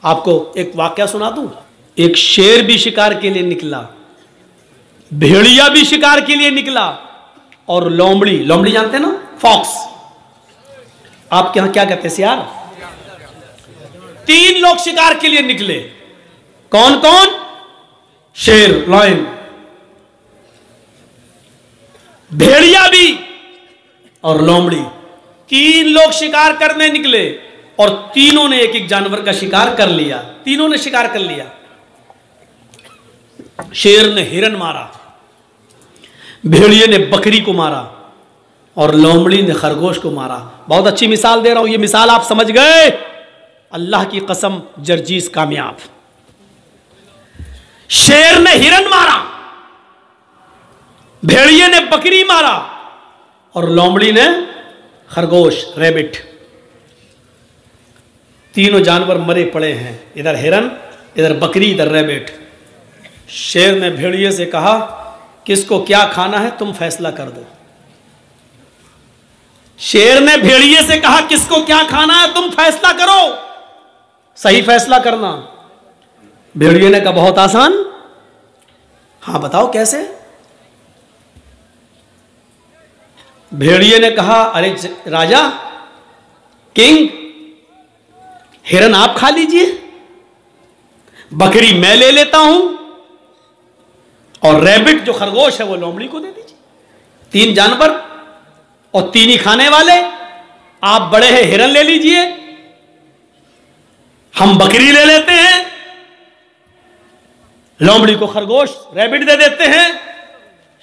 आपको एक वाकया सुना दूं। एक शेर भी शिकार के लिए निकला, भेड़िया भी शिकार के लिए निकला, और लोमड़ी, लोमड़ी जानते हैं ना, फॉक्स, आपके यहां क्या कहते हैं, सियार। 3 लोग शिकार के लिए निकले। कौन कौन? शेर, लायन, भेड़िया भी और लोमड़ी। 3 लोग शिकार करने निकले और तीनों ने एक एक जानवर का शिकार कर लिया। तीनों ने शिकार कर लिया। शेर ने हिरन मारा, भेड़िए ने बकरी को मारा और लोमड़ी ने खरगोश को मारा। बहुत अच्छी मिसाल दे रहा हूं, ये मिसाल आप समझ गए। अल्लाह की कसम, जर्जीस कामयाब। शेर ने हिरन मारा, भेड़िए ने बकरी मारा और लोमड़ी ने खरगोश, रैबिट। तीनों जानवर मरे पड़े हैं, इधर हिरन, इधर बकरी, इधर रैबिट। शेर ने भेड़िए से कहा, किसको क्या खाना है तुम फैसला कर दो। शेर ने भेड़िए से कहा, किसको क्या खाना है तुम फैसला करो, सही फैसला करना। भेड़िए ने कहा, बहुत आसान। हां बताओ कैसे। भेड़िए ने कहा, अरे राजा, किंग, हिरन आप खा लीजिए, बकरी मैं ले लेता हूं, और रैबिट जो खरगोश है वो लोमड़ी को दे दीजिए। 3 जानवर और 3 ही खाने वाले। आप बड़े हैं, हिरन ले लीजिए, हम बकरी ले लेते हैं, लोमड़ी को खरगोश, रैबिट दे देते हैं।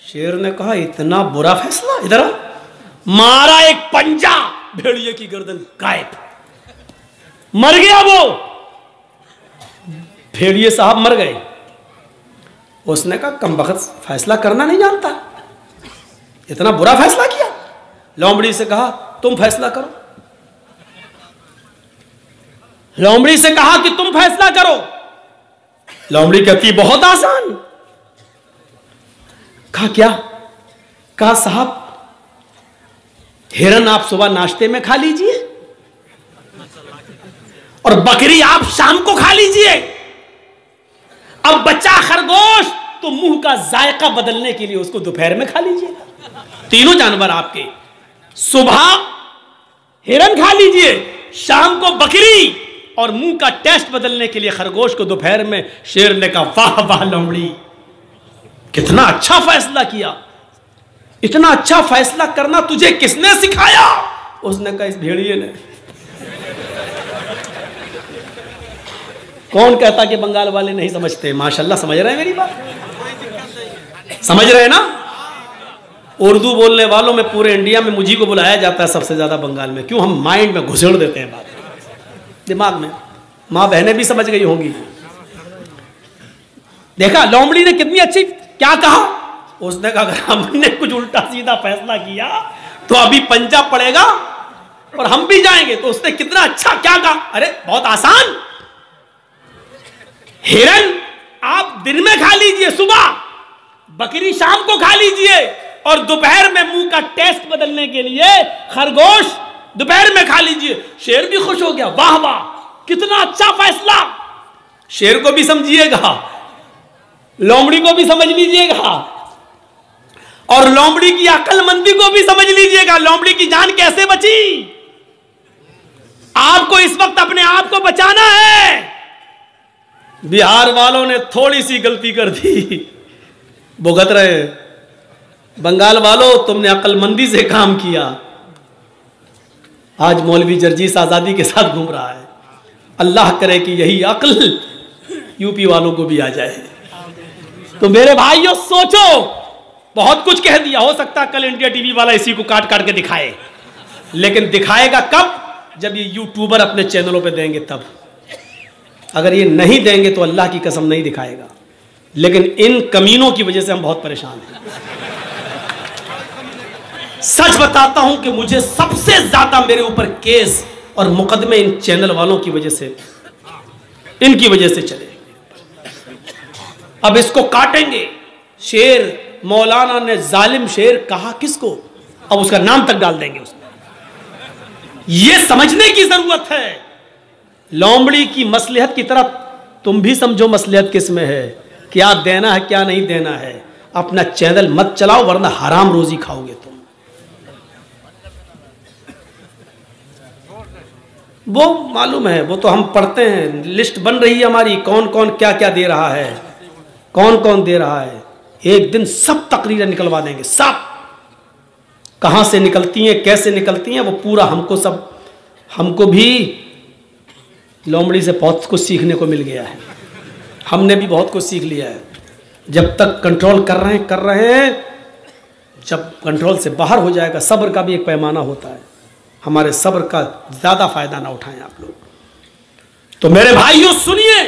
शेर ने कहा, इतना बुरा फैसला। इधर मारा एक पंजा, भेड़िए की गर्दन गायब, मर गया वो। भेड़िए साहब मर गए। उसने कहा, कमबख्त फैसला करना नहीं जानता, इतना बुरा फैसला किया। लोमड़ी से कहा, तुम फैसला करो। लोमड़ी से कहा कि तुम फैसला करो। लोमड़ी कहती, बहुत आसान। कहा क्या? कहा साहब, हिरन आप सुबह नाश्ते में खा लीजिए और बकरी आप शाम को खा लीजिए। अब बच्चा खरगोश, तो मुंह का जायका बदलने के लिए उसको दोपहर में खा लीजिएगा। तीनों जानवर आपके, सुबह हिरन खा लीजिए, शाम को बकरी, और मुंह का टेस्ट बदलने के लिए खरगोश को दोपहर में। शेर ने कहा, वाह वाह लोमड़ी, कितना अच्छा फैसला किया। इतना अच्छा फैसला करना तुझे किसने सिखाया? उसने कहा, इस भेड़िए ने। कौन कहता कि बंगाल वाले नहीं समझते? माशाल्लाह समझ रहे हैं मेरी बात, समझ रहे हैं ना। उर्दू बोलने वालों में पूरे इंडिया में मुझी को बुलाया जाता है सबसे ज्यादा बंगाल में। क्यों? हम माइंड में घुसेड़ देते हैं बात, दिमाग में। मां बहनें भी समझ गई होंगी। देखा लोमड़ी ने कितनी अच्छी क्या कहा। उसने कहा, अगर हमने कुछ उल्टा सीधा फैसला किया तो अभी पंजा पड़ेगा और हम भी जाएंगे। तो उसने कितना अच्छा क्या कहा, अरे बहुत आसान। हिरन आप दिन में खा लीजिए सुबह, बकरी शाम को खा लीजिए, और दोपहर में मुंह का टेस्ट बदलने के लिए खरगोश दोपहर में खा लीजिए। शेर भी खुश हो गया, वाह वाह कितना अच्छा फैसला। शेर को भी समझिएगा, लोमड़ी को भी समझ लीजिएगा, और लोमड़ी की अक्लमंदी को भी समझ लीजिएगा। लोमड़ी की जान कैसे बची। आपको इस वक्त अपने आप को बचाना है। बिहार वालों ने थोड़ी सी गलती कर दी, भुगत रहे। बंगाल वालों, तुमने अक्लमंदी से काम किया। आज मौलवी जर्जीस आजादी के साथ घूम रहा है। अल्लाह करे कि यही अक्ल यूपी वालों को भी आ जाए। तो मेरे भाइयों सोचो, बहुत कुछ कह दिया। हो सकता है कल इंडिया टीवी वाला इसी को काट काट के दिखाए, लेकिन दिखाएगा कब? जब ये यूट्यूबर अपने चैनलों पे देंगे तब। अगर ये नहीं देंगे तो अल्लाह की कसम नहीं दिखाएगा। लेकिन इन कमीनों की वजह से हम बहुत परेशान हैं। सच बताता हूं कि मुझे सबसे ज्यादा मेरे ऊपर केस और मुकदमे इन चैनल वालों की वजह से, इनकी वजह से चले। अब इसको काटेंगे। शेर, मौलाना ने जालिम शेर कहा किसको? अब उसका नाम तक डाल देंगे उसमें। यह समझने की जरूरत है लोमड़ी की मसलहत की तरह तुम भी समझो मसलहत किस में है, क्या देना है क्या नहीं देना है। अपना चैनल मत चलाओ वरना हराम रोजी खाओगे तुम। वो मालूम है, वो तो हम पढ़ते हैं, लिस्ट बन रही है हमारी, कौन कौन क्या क्या दे रहा है, कौन कौन दे रहा है। एक दिन सब तकरीरें निकलवा देंगे, सब कहां से निकलती हैं कैसे निकलती हैं वो पूरा हमको भी लोमड़ी से बहुत कुछ सीखने को मिल गया है। हमने भी बहुत कुछ सीख लिया है। जब तक कंट्रोल कर रहे हैं, जब कंट्रोल से बाहर हो जाएगा, सब्र का भी एक पैमाना होता है, हमारे सब्र का ज्यादा फायदा ना उठाएं आप लोग। तो मेरे भाइयों सुनिए,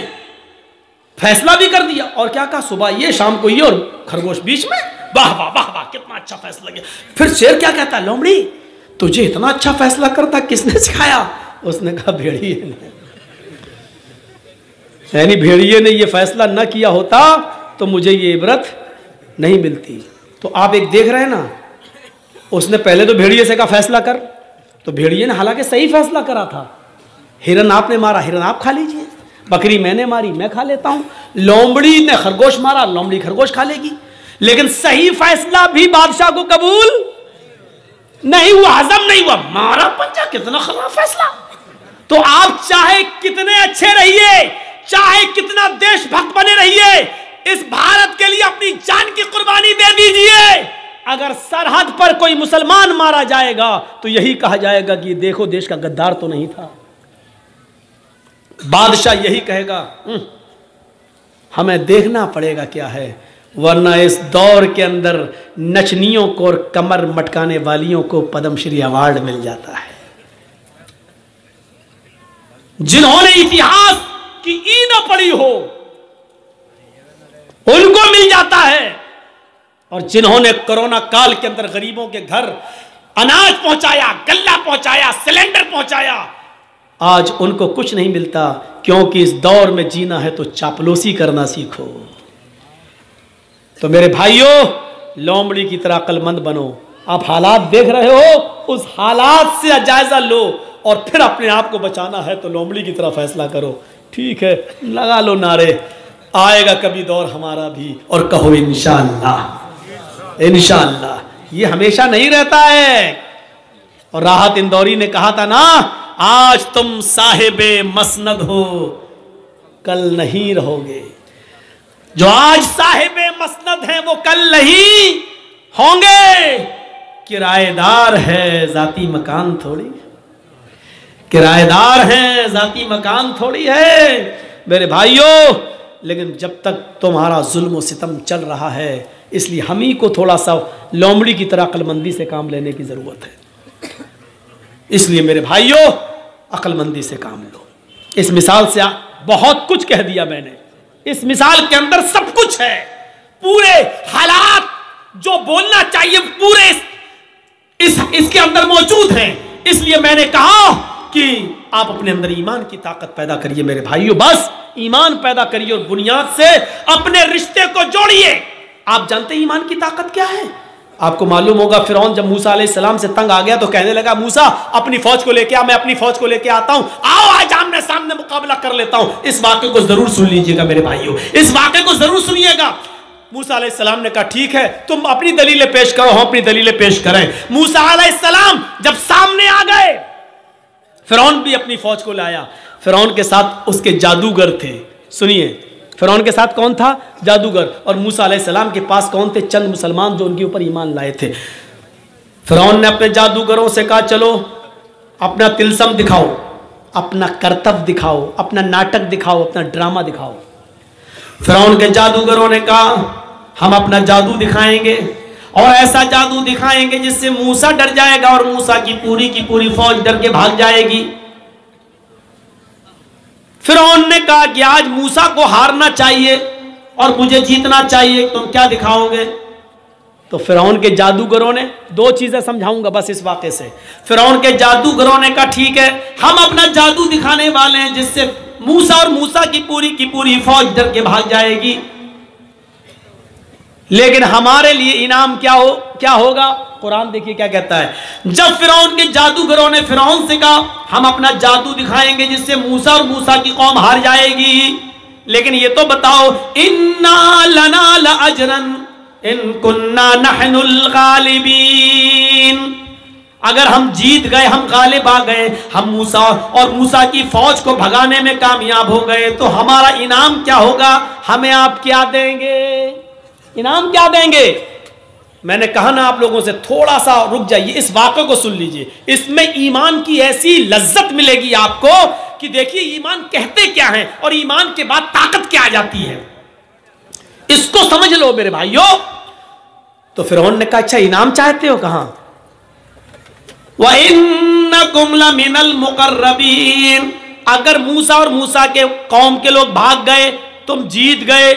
फैसला भी कर दिया और क्या कहा, सुबह ये शाम को ये और खरगोश बीच में। वाह वाह वाह वाह, कितना अच्छा फैसला किया। फिर शेर क्या कहता है, लोमड़ी तुझे इतना अच्छा फैसला करता किसने सिखाया? उसने कहा भेड़िए ने। यानी भेड़िए ने ये फैसला न किया होता तो मुझे ये इबरत नहीं मिलती। तो आप एक देख रहे हैं ना, उसने पहले तो भेड़िए से कहा फैसला कर, तो भेड़िए ने हालांकि सही फैसला करा था। हिरन आपने मारा, हिरन आप खा लीजिए, बकरी मैंने मारी मैं खा लेता हूं, लोमड़ी ने खरगोश मारा, लोमड़ी खरगोश खा लेगी। लेकिन सही फैसला भी बादशाह को कबूल नहीं हुआ, हजम नहीं हुआ, मारा पंजा, कितना खराब फैसला। तो आप चाहे कितने अच्छे रहिए, चाहे कितना देशभक्त बने रहिए, इस भारत के लिए अपनी जान की कुर्बानी दे दीजिए, अगर सरहद पर कोई मुसलमान मारा जाएगा तो यही कहा जाएगा कि देखो देश का गद्दार तो नहीं था। बादशाह यही कहेगा हमें देखना पड़ेगा क्या है, वरना इस दौर के अंदर नचनियों को और कमर मटकाने वालियों को पद्मश्री अवार्ड मिल जाता है। जिन्होंने इतिहास की ई न पढ़ी हो उनको मिल जाता है, और जिन्होंने कोरोना काल के अंदर गरीबों के घर अनाज पहुंचाया, गल्ला पहुंचाया, सिलेंडर पहुंचाया, आज उनको कुछ नहीं मिलता। क्योंकि इस दौर में जीना है तो चापलूसी करना सीखो। तो मेरे भाइयों, लोमड़ी की तरह अक्लमंद बनो। आप हालात देख रहे हो, उस हालात से जायजा लो और फिर अपने आप को बचाना है तो लोमड़ी की तरह फैसला करो। ठीक है, लगा लो नारे, आएगा कभी दौर हमारा भी, और कहो इंशाअल्लाह। इंशाअल्लाह ये हमेशा नहीं रहता है। और राहत इंदौरी ने कहा था ना, आज तुम साहिबे मसनद हो कल नहीं रहोगे। जो आज साहिबे मसनद हैं वो कल नहीं होंगे। किराएदार है जाती मकान थोड़ी, किराएदार हैं जाती मकान थोड़ी है मेरे भाइयों। लेकिन जब तक तुम्हारा जुल्म और सितम चल रहा है, इसलिए हम ही को थोड़ा सा लोमड़ी की तरह अक्लमंदी से काम लेने की जरूरत है। इसलिए मेरे भाइयों, अक्लमंदी से काम लो। इस मिसाल से बहुत कुछ कह दिया मैंने। इस मिसाल के अंदर सब कुछ है, पूरे हालात जो बोलना चाहिए पूरे इसके अंदर मौजूद हैं। इसलिए मैंने कहा कि आप अपने अंदर ईमान की ताकत पैदा करिए मेरे भाइयों, बस ईमान पैदा करिए और बुनियाद से अपने रिश्ते को जोड़िए। आप जानते हैं ईमान की ताकत क्या है? आपको मालूम होगा, फिरौन जब मूसा अलैहिस्सलाम से तंग आ गया तो कहने लगा, मूसा अपनी फौज को लेके आ, मैं अपनी फौज को लेके आता हूं, आओ आज आमने सामने मुकाबला कर लेता हूं। इस वाक़े को जरूर सुन लीजिएगा मेरे भाइयों, इस वाक़े को जरूर सुनिएगा। मूसा अलैहिस्सलाम ने कहा ठीक है, तुम अपनी दलीलें पेश करो, हम अपनी दलीलें पेश करें। मूसा अलैहिस्सलाम जब सामने आ गए, फिरौन भी अपनी फौज को लाया। फिरौन के साथ उसके जादूगर थे। सुनिए, फिरौन के साथ कौन था? जादूगर। और मूसा अलैहिस्सलाम के पास कौन थे? चंद मुसलमान जो उनके ऊपर ईमान लाए थे। फिरौन ने अपने जादूगरों से कहा, चलो अपना तिलस्म दिखाओ, अपना करतब दिखाओ, अपना नाटक दिखाओ, अपना ड्रामा दिखाओ। फिरौन के जादूगरों ने कहा, हम अपना जादू दिखाएंगे और ऐसा जादू दिखाएंगे जिससे मूसा डर जाएगा और मूसा की पूरी फौज डर के भाग जाएगी। फिरौन ने कहा कि आज मूसा को हारना चाहिए और मुझे जीतना चाहिए, तुम क्या दिखाओगे? तो फिरौन के जादूगरों ने, दो चीजें समझाऊंगा बस इस वाक़े से। फिरौन के जादूगरों ने कहा ठीक है, हम अपना जादू दिखाने वाले हैं जिससे मूसा और मूसा की पूरी फौज डर के भाग जाएगी, लेकिन हमारे लिए इनाम क्या होगा? कुरान देखिए क्या कहता है। जब फिरौन के जादूगरों ने फिरौन से कहा हम अपना जादू दिखाएंगे जिससे मूसा और मूसा की कौम हार जाएगी, लेकिन ये तो बताओ इन्ना लना लअजरन इन कुन्ना नहनुल गालिबीन, अगर हम जीत गए, हम गालिब आ गए, हम मूसा और मूसा की फौज को भगाने में कामयाब हो गए, तो हमारा इनाम क्या होगा, हमें आप क्या देंगे, इनाम क्या देंगे। मैंने कहा ना आप लोगों से थोड़ा सा रुक जाइए, इस वाक़े को सुन लीजिए, इसमें ईमान की ऐसी लज्जत मिलेगी आपको कि देखिए ईमान कहते क्या है और ईमान के बाद ताकत क्या आ जाती है, इसको समझ लो मेरे भाइयों। तो फिरौन ने कहा अच्छा इनाम चाहते हो, कहां, व इन्नकुम लमिनल मुकर्रबीन, अगर मूसा और मूसा के कौम के लोग भाग गए, तुम जीत गए,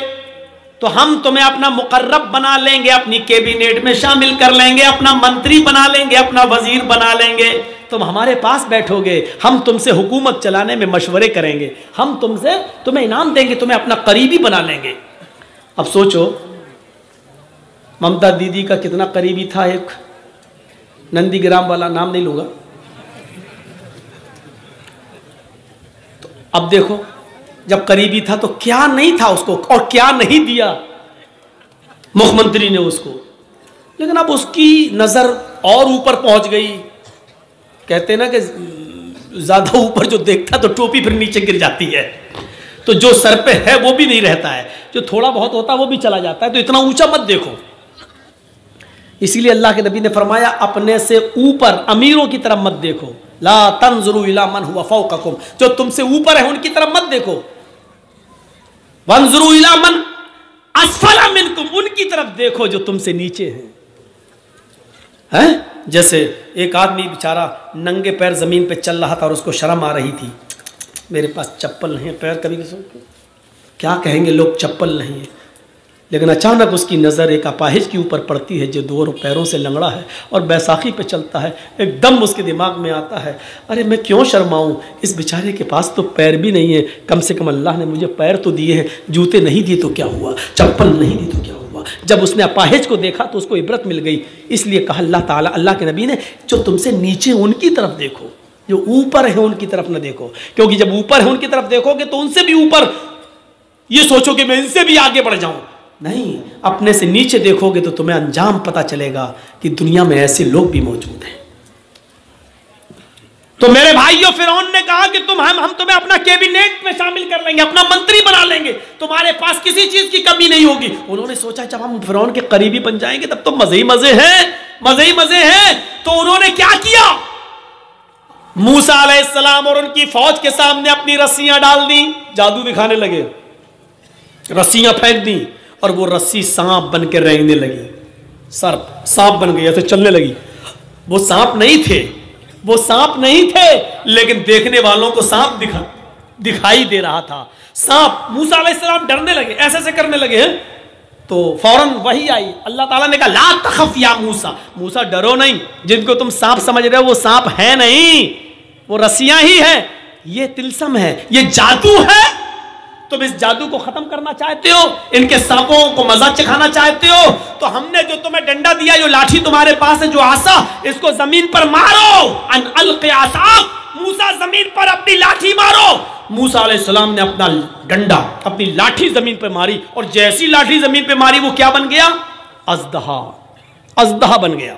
तो हम तुम्हें अपना मुकर्रब बना लेंगे, अपनी कैबिनेट में शामिल कर लेंगे, अपना मंत्री बना लेंगे, अपना वजीर बना लेंगे, तुम हमारे पास बैठोगे, हम तुमसे हुकूमत चलाने में मशवरे करेंगे, हम तुम्हें इनाम देंगे, तुम्हें अपना करीबी बना लेंगे। अब सोचो ममता दीदी का कितना करीबी था एक नंदीग्राम वाला, नाम नहीं लूंगा, तो अब देखो जब करीबी था तो क्या नहीं था उसको और क्या नहीं दिया मुख्यमंत्री ने उसको, लेकिन अब उसकी नजर और ऊपर पहुंच गई। कहते ना कि ज्यादा ऊपर जो देखता तो टोपी फिर नीचे गिर जाती है, तो जो सर पे है वो भी नहीं रहता है, जो थोड़ा बहुत होता है वो भी चला जाता है, तो इतना ऊंचा मत देखो। इसीलिए अल्लाह के नबी ने फरमाया अपने से ऊपर अमीरों की तरफ मत देखो, ला तंजुरू इला मन हुवा फौककुम, जो तुमसे ऊपर है उनकी तरफ मत देखो, वंजुरू इला मन अस्फला मिनकुम, उनकी तरफ देखो जो तुमसे नीचे हैं। जैसे एक आदमी बेचारा नंगे पैर जमीन पे चल रहा था और उसको शर्म आ रही थी, मेरे पास चप्पल नहीं है, पैर कभी क्या कहेंगे लोग चप्पल नहीं है, लेकिन अचानक उसकी नज़र एक अपाहिज के ऊपर पड़ती है जो दो पैरों से लंगड़ा है और बैसाखी पे चलता है। एकदम उसके दिमाग में आता है अरे मैं क्यों शर्माऊं, इस बेचारे के पास तो पैर भी नहीं है, कम से कम अल्लाह ने मुझे पैर तो दिए हैं, जूते नहीं दिए तो क्या हुआ, चप्पल नहीं दी तो क्या हुआ। जब उसने अपाहिज को देखा तो उसको इबरत मिल गई, इसलिए कहा अल्लाह ताला, अल्लाह के नबी ने, जो तुमसे नीचे उनकी तरफ देखो, जो ऊपर है उनकी तरफ न देखो, क्योंकि जब ऊपर है उनकी तरफ देखोगे तो उनसे भी ऊपर ये सोचो कि मैं इनसे भी आगे बढ़ जाऊं, नहीं, अपने से नीचे देखोगे तो तुम्हें अंजाम पता चलेगा कि दुनिया में ऐसे लोग भी मौजूद हैं। तो मेरे भाइयों फिरौन ने कहा कि हम तुम्हें अपना कैबिनेट में शामिल कर लेंगे, अपना मंत्री बना लेंगे, तुम्हारे पास किसी चीज की कमी नहीं होगी। उन्होंने सोचा जब हम फिरौन के करीबी बन जाएंगे तब तो मजे ही मजे हैं, मजे ही मजे हैं। तो उन्होंने क्या किया, मूसा अलैहिस्सलाम और उनकी फौज के सामने अपनी रस्सियां डाल दी, जादू दिखाने लगे, रस्सियां फेंक दी और वो रस्सी सांप बन के रेंगने लगी, सर्प सांप बन गई, ऐसे चलने लगी। वो सांप नहीं थे, वो सांप नहीं थे, लेकिन देखने वालों को सांप दिखाई दे रहा था। सांप, मूसा अलैहिस्सलाम डरने लगे, ऐसे ऐसे करने लगे, तो फौरन वही आई, अल्लाह ताला ने कहा ला तखफ या मूसा, मूसा डरो नहीं, जिनको तुम सांप समझ रहे हो वो सांप है नहीं, वो रस्सियां ही है, ये तिलस्म है, ये जादू है। तुम इस जादू को खत्म करना चाहते हो, इनके सांपों को मजा चखाना चाहते हो, तो हमने जो तुम्हें डंडा दिया, जो लाठी तुम्हारे पास है, जो आसा, इसको जमीन पर मारो, अन अलक़ि आसाक, मूसा जमीन पर अपनी लाठी मारो। मूसा अलैहिस्सलाम ने अपना डंडा, अपनी लाठी जमीन पर मारी और जैसी लाठी जमीन पर मारी वो क्या बन गया, अज़दहा, अज़दहा बन गया।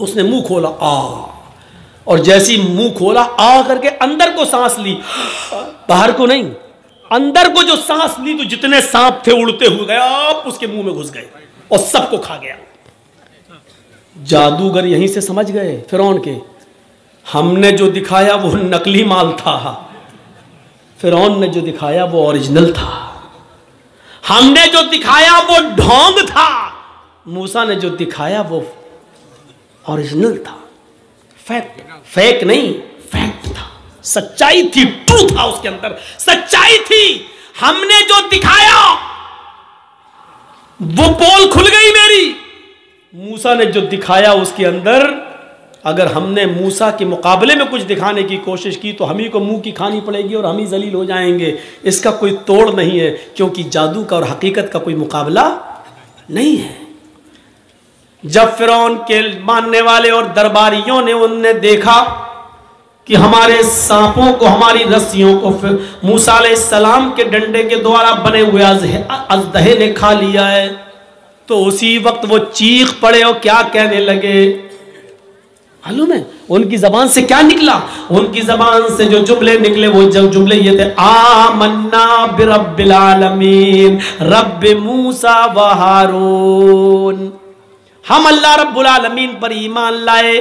उसने मुंह खोला, आ, और जैसी मुंह खोला, आ करके अंदर को सांस ली, बाहर को नहीं, अंदर को जो सांस ली तो जितने सांप थे उड़ते हुए गए, उसके मुंह में घुस गए और सबको खा गया। जादूगर यहीं से समझ गए फिरौन के, हमने जो दिखाया वो नकली माल था, फिरौन ने जो दिखाया वो ओरिजिनल था, हमने जो दिखाया वो ढोंग था, मूसा ने जो दिखाया वो ओरिजिनल था, फैक्ट, फेक नहीं, फैक्ट था, सच्चाई थी, ट्रू था, उसके अंदर सच्चाई थी। हमने जो दिखाया वो पोल खुल गई मेरी, मूसा ने जो दिखाया उसके अंदर, अगर हमने मूसा के मुकाबले में कुछ दिखाने की कोशिश की तो हम ही को मुंह की खानी पड़ेगी और हम ही जलील हो जाएंगे। इसका कोई तोड़ नहीं है, क्योंकि जादू का और हकीकत का कोई मुकाबला नहीं है। जब फिरौन के मानने वाले और दरबारियों ने उनने देखा कि हमारे सांपों को, हमारी रस्सियों को मूसा अलैहिस्सलाम के डंडे के द्वारा बने हुए अजदहे ने खा लिया है, तो उसी वक्त वो चीख पड़े और क्या कहने लगे मालूम है? उनकी जबान से क्या निकला? उनकी जबान से जो जुमले निकले वो जुमले ये थे, आमन्ना बिरब्बिल आलमीन रब्बि मूसा व हारून। हम अल्लाह रब्बुल आलमीन पर ईमान लाए,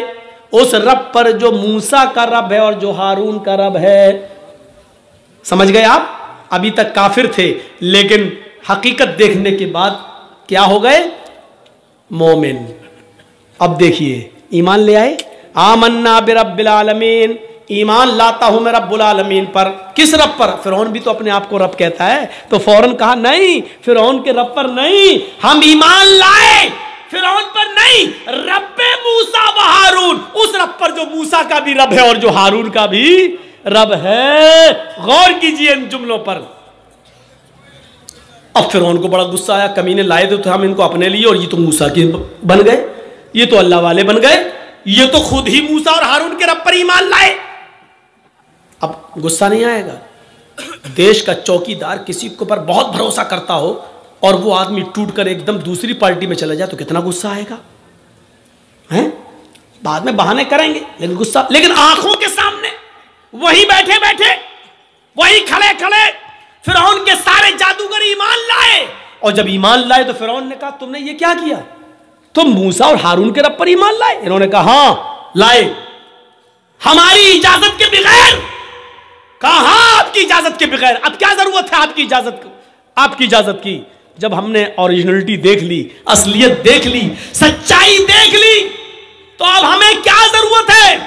उस रब पर जो मूसा का रब है और जो हारून का रब है। समझ गए आप? अभी तक काफिर थे, लेकिन हकीकत देखने के बाद क्या हो गए? मोमिन। अब देखिए, ईमान ले आए। आमन्ना बिरब्बिल आलमीन, ईमान लाता हूं मैं रब्बुल आलमीन पर। किस रब पर? फिरौन भी तो अपने आप को रब कहता है, तो फौरन कहा नहीं, फिरौन के रब पर नहीं, हम ईमान लाए फिरौन पर नहीं, रब्बे मूसा व हारून, उस रब पर जो मूसा का भी रब है और जो हारून का भी रब है। गौर कीजिए इन जुमलों पर। अब फिरौन को बड़ा गुस्सा आया, कमीने लाए तो हम इनको अपने लिए और ये तो मूसा के बन गए, ये तो अल्लाह वाले बन गए, ये तो खुद ही मूसा और हारून के रब पर ईमान लाए। अब गुस्सा नहीं आएगा? देश का चौकीदार किसी के ऊपर बहुत भरोसा करता हो और वो आदमी टूटकर एकदम दूसरी पार्टी में चला जाए तो कितना गुस्सा आएगा? हैं? बाद में बहाने करेंगे, लेकिन गुस्सा, लेकिन आंखों के सामने वही बैठे बैठे, वही खड़े खड़े फिरौन के सारे जादूगर ईमान लाए। और जब ईमान लाए तो फिरौन ने कहा तुमने ये क्या किया? तुम मूसा और हारून के रब पर ईमान लाए? इन्होंने कहा हां लाए, हमारी इजाजत के बगैर। कहा हां आपकी इजाजत के बगैर। अब क्या जरूरत है आपकी इजाजत की? जब हमने ओरिजिनलिटी देख ली, असलियत देख ली, सच्चाई देख ली, तो अब हमें क्या जरूरत है?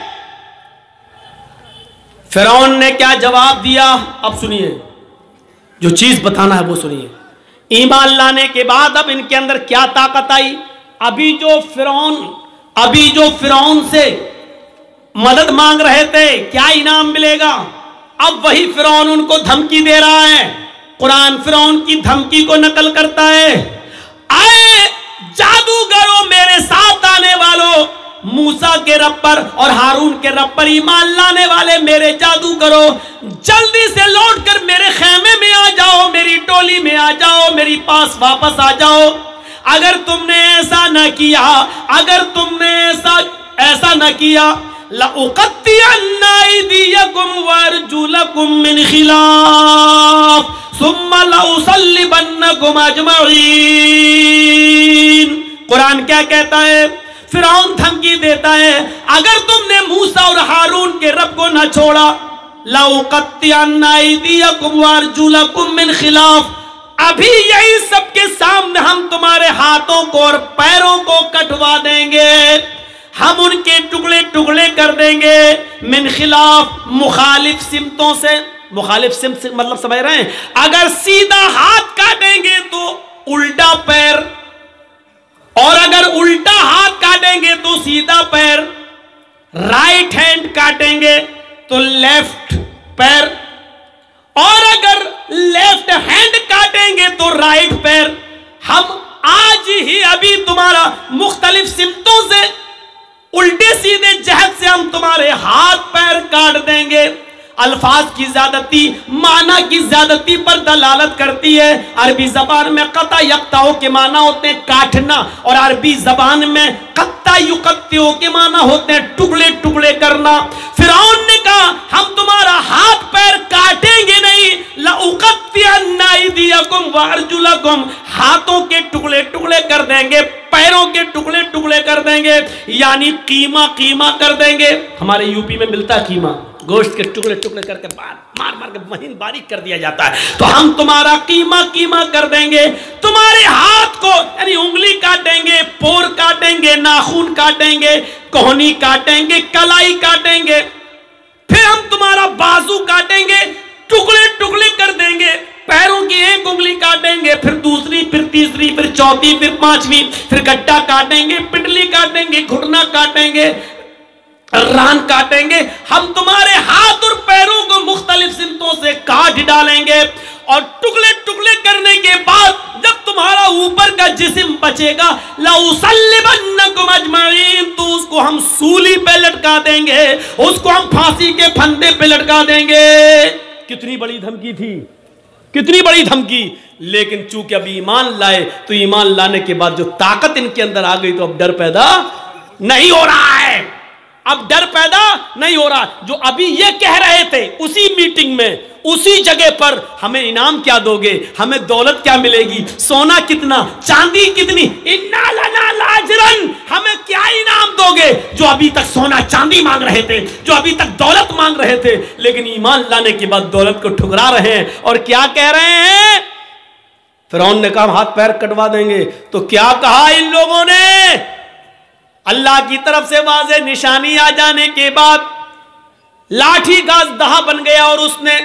फिरौन ने क्या जवाब दिया? अब सुनिए, जो चीज बताना है वो सुनिए। ईमान लाने के बाद अब इनके अंदर क्या ताकत आई? अभी जो फिरौन से मदद मांग रहे थे, क्या इनाम मिलेगा, अब वही फिरौन उनको धमकी दे रहा है। कुरान फिरौन की धमकी को नकल करता है। आए जादूगरों, मेरे साथ आने वालों, मूसा के रब पर और हारून के रब पर ईमान लाने वाले मेरे जादूगरों, जल्दी से लौटकर मेरे खेमे में आ जाओ, मेरी टोली में आ जाओ, मेरी पास वापस आ जाओ। अगर तुमने ऐसा न किया, अगर तुमने ऐसा न किया, लउक़त्तिअन्ना अयदियकुम वअरजुलकुम मिन खिलाफ सुम्मा लउसल्लिबन्नकुम अजमईन। कुरान क्या कहता है? फिरौन धमकी देता है, अगर तुमने मूसा और हारून के रब को न छोड़ा, लउक़त्तिअन्ना अयदियकुम वअरजुलकुम मिन खिलाफ, अभी यही सबके सामने हम तुम्हारे हाथों को और पैरों को कटवा देंगे, हम उनके टुकड़े टुकड़े कर देंगे। मिन खिलाफ, मुखालिफ सिमतों से। मुखालिफ सिमत से मतलब समझ रहे हैं? अगर सीधा हाथ काटेंगे तो उल्टा पैर, और अगर उल्टा हाथ काटेंगे तो सीधा पैर, राइट हैंड काटेंगे तो लेफ्ट पैर, और अगर लेफ्ट हैंड काटेंगे तो राइट पैर। हम आज ही अभी तुम्हारा मुख्तलिफ सिमतों से, उल्टे सीधे जहद से हम तुम्हारे हाथ पैर काट देंगे। अल्फाज की ज्यादती माना की ज्यादती पर दलालत करती है। अरबी जबान में कता यक्ताओं के माना होते हैं काटना, और अरबी जबान में कत्ता युकत्तियों के माना होते हैं टुकड़े टुकड़े करना। फिरौन ने कहा हम तुम्हारा हाथ पैर काटेंगे नहीं, लउक़त्तिअन्ना अयदियकुम वअरजुलकुम, हाथों के टुकड़े टुकड़े कर देंगे, पैरों के टुकड़े टुकड़े कर देंगे, यानी कीमा कीमा कर देंगे। हमारे यूपी में मिलता है कीमा, गोश्त के टुकड़े टुकड़े करके मार मार के महीन बारीक कर दिया जाता है। तो हम तुम्हारा कीमा कीमा कर देंगे, तुम्हारे हाथ को यानी उंगली काटेंगे, पोर काटेंगे, नाखून काटेंगे, कोहनी काटेंगे, कलाई काटेंगे, फिर हम तुम्हारा बाजू काटेंगे, टुकड़े टुकड़े कर देंगे, पैरों की एक उंगली काटेंगे, फिर दूसरी, फिर तीसरी, फिर चौथी, फिर पांचवी, फिर गट्टा काटेंगे, पिटली काटेंगे, घुटना काटेंगे, रान काटेंगे, हम तुम्हारे हाथ और पैरों को मुख्तलिफ सिमतों से काट डालेंगे और टुकड़े टुकड़े करने के बाद जब तुम्हारा ऊपर का जिस्म बचेगा, लउसल्लिबन्नकुम अजमईन, तो उसको हम सूली पे लटका देंगे, उसको हम फांसी के फंदे पे लटका देंगे। कितनी बड़ी धमकी थी, कितनी बड़ी धमकी। लेकिन चूंकि अब ईमान लाए तो ईमान लाने के बाद जो ताकत इनके अंदर आ गई तो अब डर पैदा नहीं हो रहा है, अब डर पैदा नहीं हो रहा। जो अभी ये कह रहे थे उसी मीटिंग में, उसी जगह पर, हमें इनाम क्या दोगे, हमें दौलत क्या मिलेगी, सोना कितना, चांदी कितनी, इन्ना लना लाजरन, हमें क्या इनाम दोगे। जो अभी तक सोना चांदी मांग रहे थे, जो अभी तक दौलत मांग रहे थे, लेकिन ईमान लाने के बाद दौलत को ठुकरा रहे हैं और क्या कह रहे हैं। फिरौन ने कहा हाथ पैर कटवा देंगे। तो क्या कहा इन लोगों ने, अल्लाह की तरफ से वाज़े निशानी आ जाने के बाद लाठी का दहा बन गया और उसने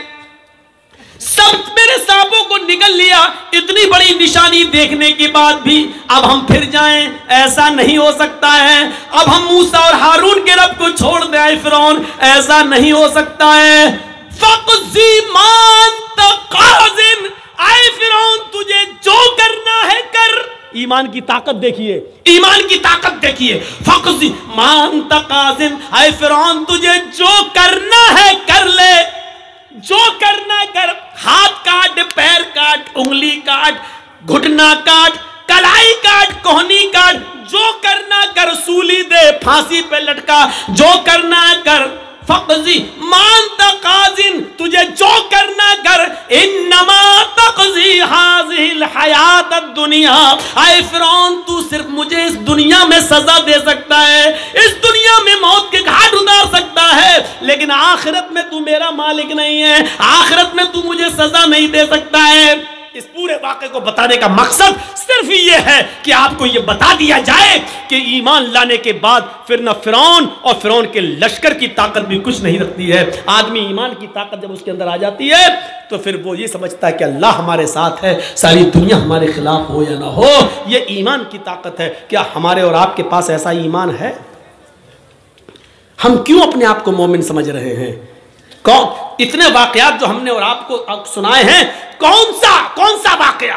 सब मेरे सांपों को निगल लिया। इतनी बड़ी निशानी देखने के बाद भी अब हम फिर जाएं, ऐसा नहीं हो सकता है। अब हम मूसा और हारून के रब को छोड़ दे आए फिरौन, ऐसा नहीं हो सकता है। फक़ज़ी मान तक़ाज़िन, आए फिरौन तुझे जो करना है कर। ईमान की ताकत देखिए, ईमान की ताकत देखिए। फक़ज़ी मान तक़ाज़िन, आए फिरौन तुझे जो करना है कर ले, जो करना कर। हाथ काट, पैर काट, उंगली काट, घुटना काट, कलाई काट, कोहनी काट, जो करना कर। सूली दे, फांसी पे लटका, जो करना कर। फक़ज़ी मान तक़ाज़िन, तुझे जो करना कर। इन्नमा तक़ज़ी हाज़िहिल हयातद दुनिया, आए फिरौन तू सिर्फ मुझे इस दुनिया में सजा दे सकता है, इस दुनिया में मौत के घाट उतार सकता है, लेकिन आखिरत में तू मेरा मालिक नहीं है, आखिरत में तू मुझे सजा नहीं दे सकता है। इस पूरे वाक़े को बताने का मकसद सिर्फ ये है कि आपको ये बता दिया जाए कि ईमान लाने के बाद फिर न फिरौन और फिरौन के लश्कर की ताकत भी कुछ नहीं रखती है। आदमी ईमान की ताकत जब उसके अंदर आ जाती है तो फिर वो ये समझता है कि अल्लाह हमारे साथ है, सारी दुनिया हमारे खिलाफ हो या ना हो। ये ईमान की ताकत है। क्या हमारे और आपके पास ऐसा ईमान है? हम क्यों अपने आप को मोमिन समझ रहे हैं? कौन इतने वाकयात जो हमने और आपको सुनाए हैं, कौन सा वाकया?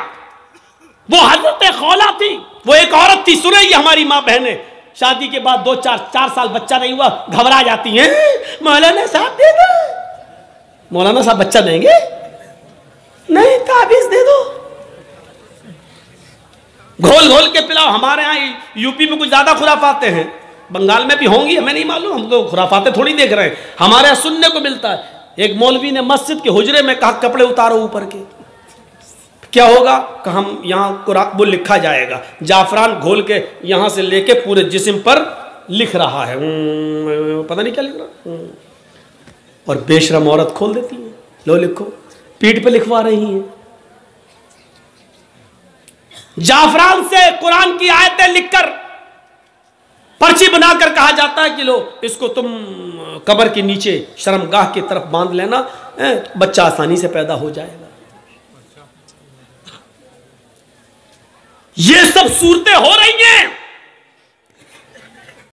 वो हजरत खौला थी, वो एक औरत थी, सुने ये हमारी माँ बहनें, शादी के बाद 2-4 साल बच्चा नहीं हुआ, घबरा जाती हैं, मौलाना साहब दे दो। मौलाना साहब बच्चा देंगे? नहीं, ताबीज दे दो, घोल घोल के पिलाओ। हमारे यहाँ यूपी में कुछ ज्यादा खुराफाते हैं, बंगाल में भी होंगी, हमें नहीं मालूम, हम तो खुराफाते थोड़ी देख रहे हैं, हमारे यहाँ सुनने को मिलता है। एक मौलवी ने मस्जिद के हुजरे में कहा कपड़े उतारो ऊपर के, क्या होगा? कि हम यहाँ वो लिखा जाएगा, जाफरान घोल के यहाँ से लेके पूरे जिस्म पर लिख रहा है, पता नहीं क्या लिख रहा, और बेशरम औरत खोल देती है, लो लिखो, पीठ पे लिखवा रही है। जाफरान से कुरान की आयतें लिखकर पर्ची बनाकर कहा जाता है कि लो इसको तुम कब्र के नीचे शर्मगाह की तरफ बांध लेना, बच्चा आसानी से पैदा हो जाएगा। ये सब सूरतें हो रही हैं।